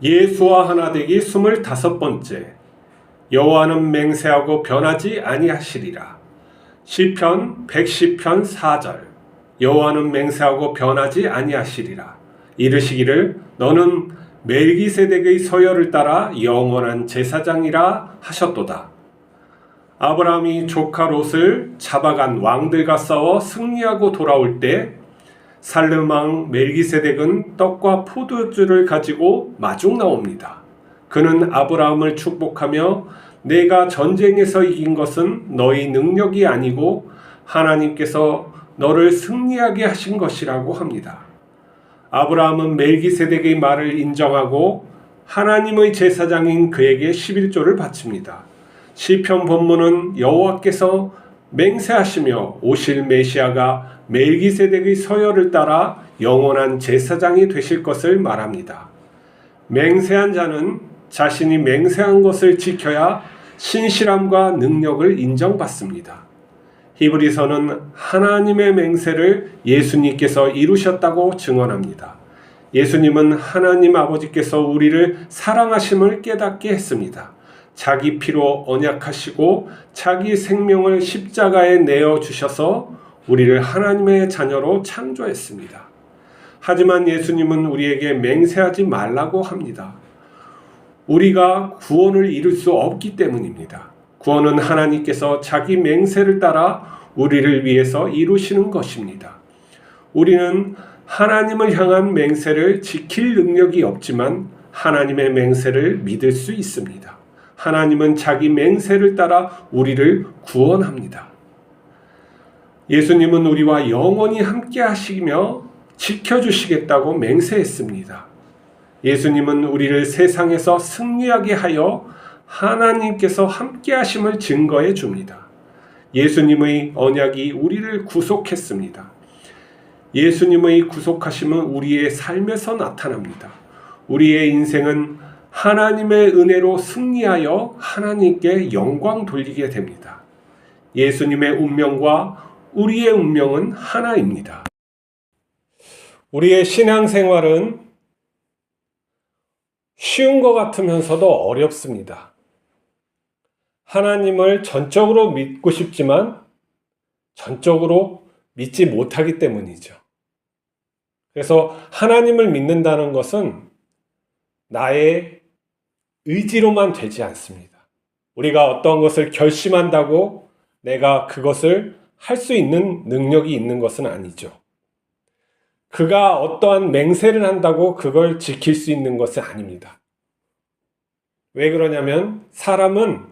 예수와 하나 되기 25번째. 여호와는 맹세하고 변하지 아니하시리라. 시편 110편 4절. 여호와는 맹세하고 변하지 아니하시리라. 이르시기를 너는 멜기세덱의 서열을 따라 영원한 제사장이라 하셨도다. 아브라함이 조카 롯을 잡아간 왕들과 싸워 승리하고 돌아올 때 살렘 왕 멜기세덱은 떡과 포도주를 가지고 마중 나옵니다. 그는 아브라함을 축복하며 내가 전쟁에서 이긴 것은 너희 능력이 아니고 하나님께서 너를 승리하게 하신 것이라고 합니다. 아브라함은 멜기세덱의 말을 인정하고 하나님의 제사장인 그에게 11조를 바칩니다. 시편 본문은 여호와께서 맹세하시며 오실 메시아가 멜기세덱의 서열을 따라 영원한 제사장이 되실 것을 말합니다. 맹세한 자는 자신이 맹세한 것을 지켜야 신실함과 능력을 인정받습니다. 히브리서는 하나님의 맹세를 예수님께서 이루셨다고 증언합니다. 예수님은 하나님 아버지께서 우리를 사랑하심을 깨닫게 했습니다. 자기 피로 언약하시고 자기 생명을 십자가에 내어주셔서 우리를 하나님의 자녀로 창조했습니다. 하지만 예수님은 우리에게 맹세하지 말라고 합니다. 우리가 구원을 이룰 수 없기 때문입니다. 구원은 하나님께서 자기 맹세를 따라 우리를 위해서 이루시는 것입니다. 우리는 하나님을 향한 맹세를 지킬 능력이 없지만 하나님의 맹세를 믿을 수 있습니다. 하나님은 자기 맹세를 따라 우리를 구원합니다. 예수님은 우리와 영원히 함께 하시며 지켜주시겠다고 맹세했습니다. 예수님은 우리를 세상에서 승리하게 하여 하나님께서 함께 하심을 증거해 줍니다. 예수님의 언약이 우리를 구속했습니다. 예수님의 구속하심은 우리의 삶에서 나타납니다. 우리의 인생은 하나님의 은혜로 승리하여 하나님께 영광 돌리게 됩니다. 예수님의 운명과 우리의 운명은 하나입니다. 우리의 신앙생활은 쉬운 것 같으면서도 어렵습니다. 하나님을 전적으로 믿고 싶지만 전적으로 믿지 못하기 때문이죠. 그래서 하나님을 믿는다는 것은 나의 의지로만 되지 않습니다. 우리가 어떤 것을 결심한다고 내가 그것을 할 수 있는 능력이 있는 것은 아니죠. 그가 어떠한 맹세를 한다고 그걸 지킬 수 있는 것은 아닙니다. 왜 그러냐면 사람은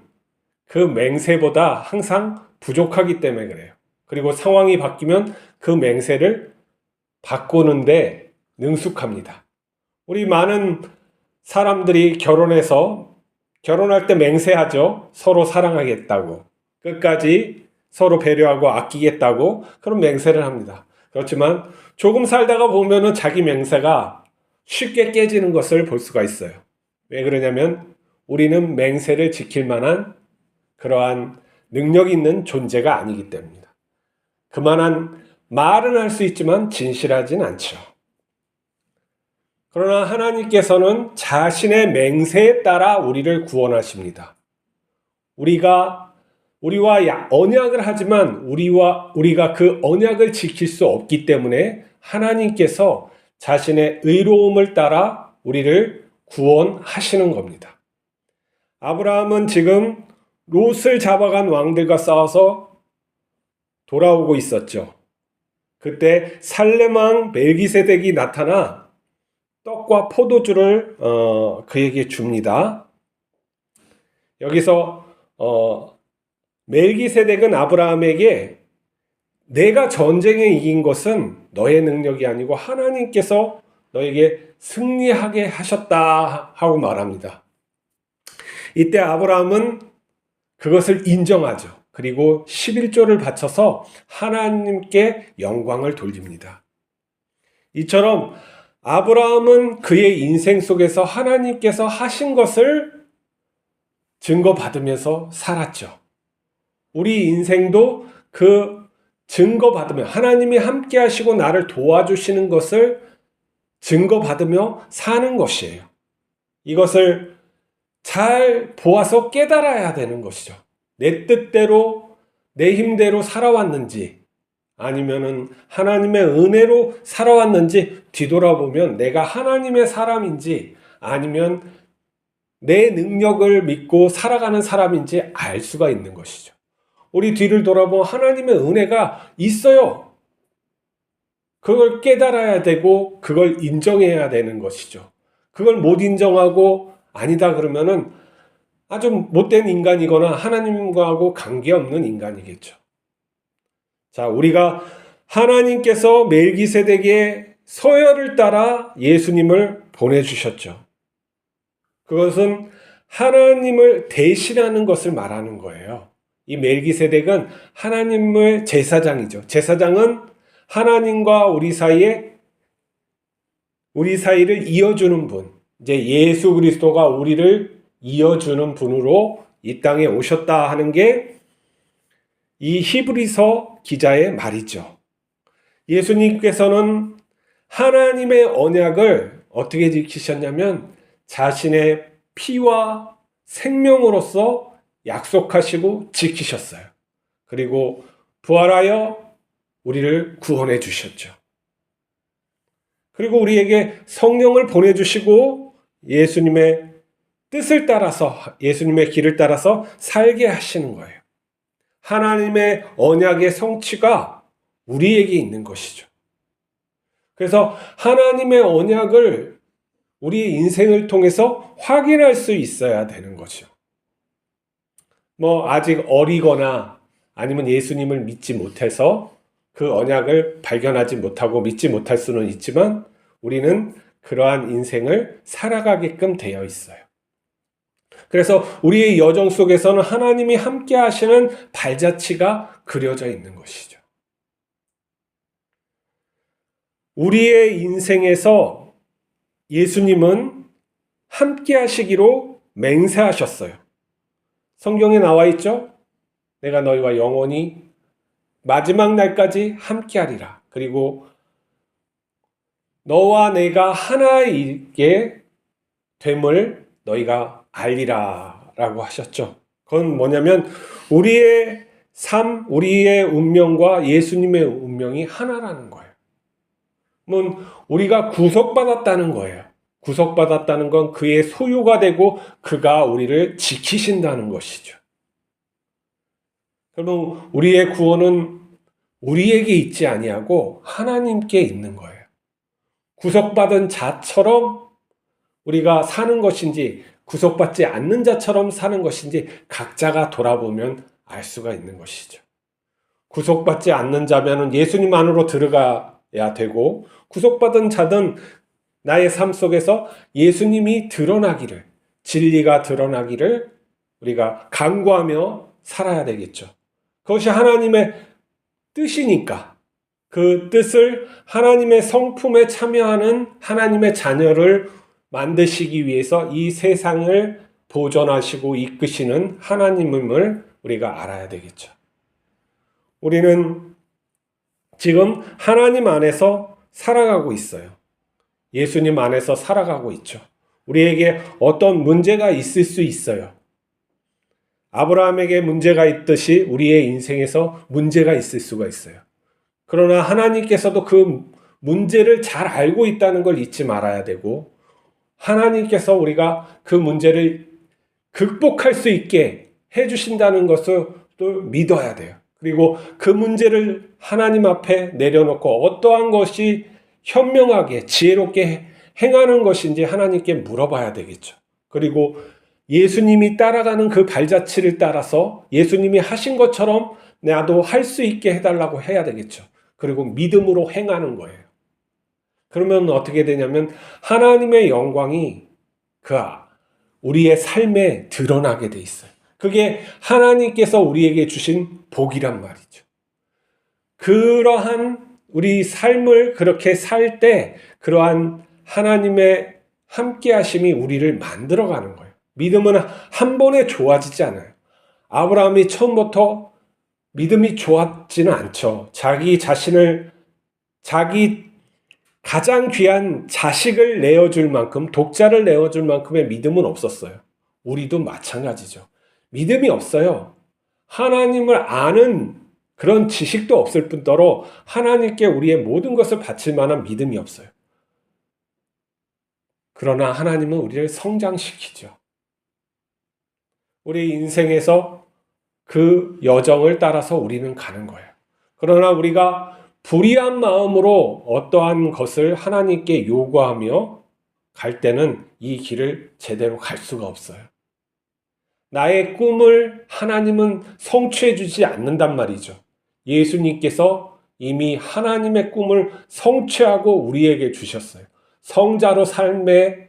그 맹세보다 항상 부족하기 때문에 그래요. 그리고 상황이 바뀌면 그 맹세를 바꾸는데 능숙합니다. 우리 많은 사람들이 결혼할 때 맹세하죠. 서로 사랑하겠다고. 끝까지 서로 배려하고 아끼겠다고 그런 맹세를 합니다. 그렇지만 조금 살다가 보면은 자기 맹세가 쉽게 깨지는 것을 볼 수가 있어요. 왜 그러냐면 우리는 맹세를 지킬 만한 그러한 능력 있는 존재가 아니기 때문입니다. 그만한 말은 할 수 있지만 진실하진 않죠. 그러나 하나님께서는 자신의 맹세에 따라 우리를 구원하십니다. 우리와 언약을 하지만 우리가 그 언약을 지킬 수 없기 때문에 하나님께서 자신의 의로움을 따라 우리를 구원하시는 겁니다. 아브라함은 지금 롯을 잡아간 왕들과 싸워서 돌아오고 있었죠. 그때 살렘 왕 멜기세덱이 나타나 떡과 포도주를 그에게 줍니다. 여기서 멜기세덱은 아브라함에게 내가 전쟁에 이긴 것은 너의 능력이 아니고 하나님께서 너에게 승리하게 하셨다 하고 말합니다. 이때 아브라함은 그것을 인정하죠. 그리고 11조를 바쳐서 하나님께 영광을 돌립니다. 이처럼 아브라함은 그의 인생 속에서 하나님께서 하신 것을 증거받으면서 살았죠. 우리 인생도 그 증거받으며 하나님이 함께 하시고 나를 도와주시는 것을 증거받으며 사는 것이에요. 이것을 잘 보아서 깨달아야 되는 것이죠. 내 뜻대로, 내 힘대로 살아왔는지, 아니면은 하나님의 은혜로 살아왔는지 뒤돌아보면 내가 하나님의 사람인지 아니면 내 능력을 믿고 살아가는 사람인지 알 수가 있는 것이죠. 우리 뒤를 돌아보면 하나님의 은혜가 있어요. 그걸 깨달아야 되고 그걸 인정해야 되는 것이죠. 그걸 못 인정하고 아니다 그러면은 아주 못된 인간이거나 하나님과하고 관계없는 인간이겠죠. 자, 우리가 하나님께서 멜기세덱의 서열을 따라 예수님을 보내주셨죠. 그것은 하나님을 대신하는 것을 말하는 거예요. 이 멜기세덱은 하나님의 제사장이죠. 제사장은 하나님과 우리 사이를 이어주는 분. 이제 예수 그리스도가 우리를 이어주는 분으로 이 땅에 오셨다 하는 게 이 히브리서 기자의 말이죠. 예수님께서는 하나님의 언약을 어떻게 지키셨냐면 자신의 피와 생명으로서 약속하시고 지키셨어요. 그리고 부활하여 우리를 구원해 주셨죠. 그리고 우리에게 성령을 보내주시고 예수님의 뜻을 따라서, 예수님의 길을 따라서 살게 하시는 거예요. 하나님의 언약의 성취가 우리에게 있는 것이죠. 그래서 하나님의 언약을 우리의 인생을 통해서 확인할 수 있어야 되는 거죠. 아직 어리거나 아니면 예수님을 믿지 못해서 그 언약을 발견하지 못하고 믿지 못할 수는 있지만 우리는 그러한 인생을 살아가게끔 되어 있어요. 그래서 우리의 여정 속에서는 하나님이 함께 하시는 발자취가 그려져 있는 것이죠. 우리의 인생에서 예수님은 함께 하시기로 맹세하셨어요. 성경에 나와 있죠? 내가 너희와 영원히 마지막 날까지 함께 하리라. 그리고 너와 내가 하나이게 됨을 너희가 알리라 라고 하셨죠. 그건 뭐냐면 우리의 삶, 우리의 운명과 예수님의 운명이 하나라는 거예요. 우리가 구속받았다는 거예요. 구속받았다는 건 그의 소유가 되고 그가 우리를 지키신다는 것이죠. 그러면 우리의 구원은 우리에게 있지 아니하고 하나님께 있는 거예요. 구속받은 자처럼 우리가 사는 것인지 구속받지 않는 자처럼 사는 것인지 각자가 돌아보면 알 수가 있는 것이죠. 구속받지 않는 자면은 예수님 안으로 들어가야 되고 구속받은 자든 나의 삶 속에서 예수님이 드러나기를, 진리가 드러나기를 우리가 간구하며 살아야 되겠죠. 그것이 하나님의 뜻이니까 그 뜻을 하나님의 성품에 참여하는 하나님의 자녀를 만드시기 위해서 이 세상을 보존하시고 이끄시는 하나님임을 우리가 알아야 되겠죠. 우리는 지금 하나님 안에서 살아가고 있어요. 예수님 안에서 살아가고 있죠. 우리에게 어떤 문제가 있을 수 있어요. 아브라함에게 문제가 있듯이 우리의 인생에서 문제가 있을 수가 있어요. 그러나 하나님께서도 그 문제를 잘 알고 있다는 걸 잊지 말아야 되고 하나님께서 우리가 그 문제를 극복할 수 있게 해주신다는 것을 또 믿어야 돼요. 그리고 그 문제를 하나님 앞에 내려놓고 어떠한 것이 현명하게 지혜롭게 행하는 것인지 하나님께 물어봐야 되겠죠. 그리고 예수님이 따라가는 그 발자취를 따라서 예수님이 하신 것처럼 나도 할 수 있게 해달라고 해야 되겠죠. 그리고 믿음으로 행하는 거예요. 그러면 어떻게 되냐면 하나님의 영광이 우리의 삶에 드러나게 돼 있어요. 그게 하나님께서 우리에게 주신 복이란 말이죠. 그러한 우리 삶을 그렇게 살 때 그러한 하나님의 함께 하심이 우리를 만들어가는 거예요. 믿음은 한 번에 좋아지지 않아요. 아브라함이 처음부터 믿음이 좋았지는 않죠. 자기 자신을 자기 가장 귀한 자식을 내어줄 만큼, 독자를 내어줄 만큼의 믿음은 없었어요. 우리도 마찬가지죠. 믿음이 없어요. 하나님을 아는 그런 지식도 없을 뿐더러 하나님께 우리의 모든 것을 바칠 만한 믿음이 없어요. 그러나 하나님은 우리를 성장시키죠. 우리 인생에서 그 여정을 따라서 우리는 가는 거예요. 그러나 우리가 불의한 마음으로 어떠한 것을 하나님께 요구하며 갈 때는 이 길을 제대로 갈 수가 없어요. 나의 꿈을 하나님은 성취해 주지 않는단 말이죠. 예수님께서 이미 하나님의 꿈을 성취하고 우리에게 주셨어요. 성자로 삶을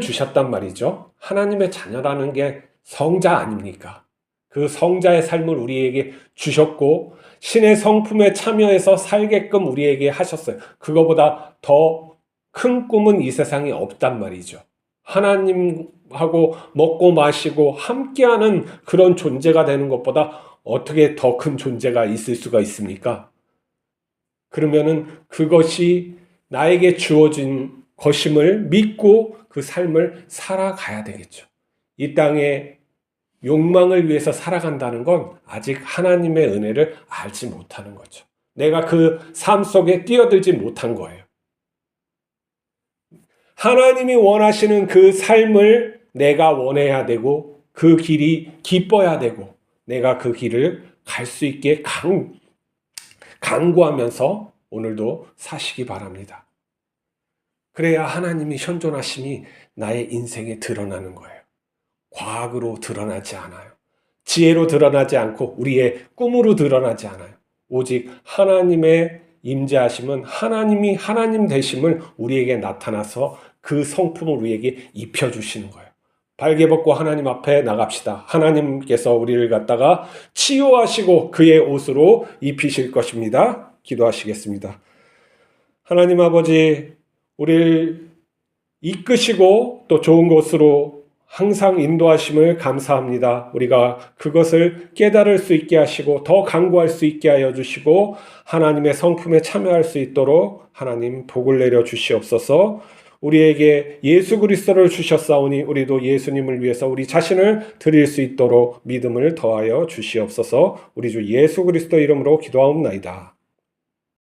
주셨단 말이죠. 하나님의 자녀라는 게 성자 아닙니까? 그 성자의 삶을 우리에게 주셨고 신의 성품에 참여해서 살게끔 우리에게 하셨어요. 그거보다 더 큰 꿈은 이 세상에 없단 말이죠. 하나님하고 먹고 마시고 함께하는 그런 존재가 되는 것보다 어떻게 더 큰 존재가 있을 수가 있습니까? 그러면은 그것이 나에게 주어진 것임을 믿고 그 삶을 살아가야 되겠죠. 이 땅에 욕망을 위해서 살아간다는 건 아직 하나님의 은혜를 알지 못하는 거죠. 내가 그 삶 속에 뛰어들지 못한 거예요. 하나님이 원하시는 그 삶을 내가 원해야 되고 그 길이 기뻐야 되고 내가 그 길을 갈 수 있게 강구하면서 오늘도 사시기 바랍니다. 그래야 하나님이 현존하심이 나의 인생에 드러나는 거예요. 과학으로 드러나지 않아요. 지혜로 드러나지 않고 우리의 꿈으로 드러나지 않아요. 오직 하나님의 임재하심은 하나님이 하나님 되심을 우리에게 나타나서 그 성품을 우리에게 입혀주시는 거예요. 발개 벗고 하나님 앞에 나갑시다. 하나님께서 우리를 갖다가 치유하시고 그의 옷으로 입히실 것입니다. 기도하시겠습니다. 하나님 아버지, 우리를 이끄시고 또 좋은 곳으로 항상 인도하심을 감사합니다. 우리가 그것을 깨달을 수 있게 하시고 더 강구할 수 있게 하여 주시고 하나님의 성품에 참여할 수 있도록 하나님 복을 내려 주시옵소서. 우리에게 예수 그리스도를 주셨사오니 우리도 예수님을 위해서 우리 자신을 드릴 수 있도록 믿음을 더하여 주시옵소서. 우리 주 예수 그리스도 이름으로 기도하옵나이다.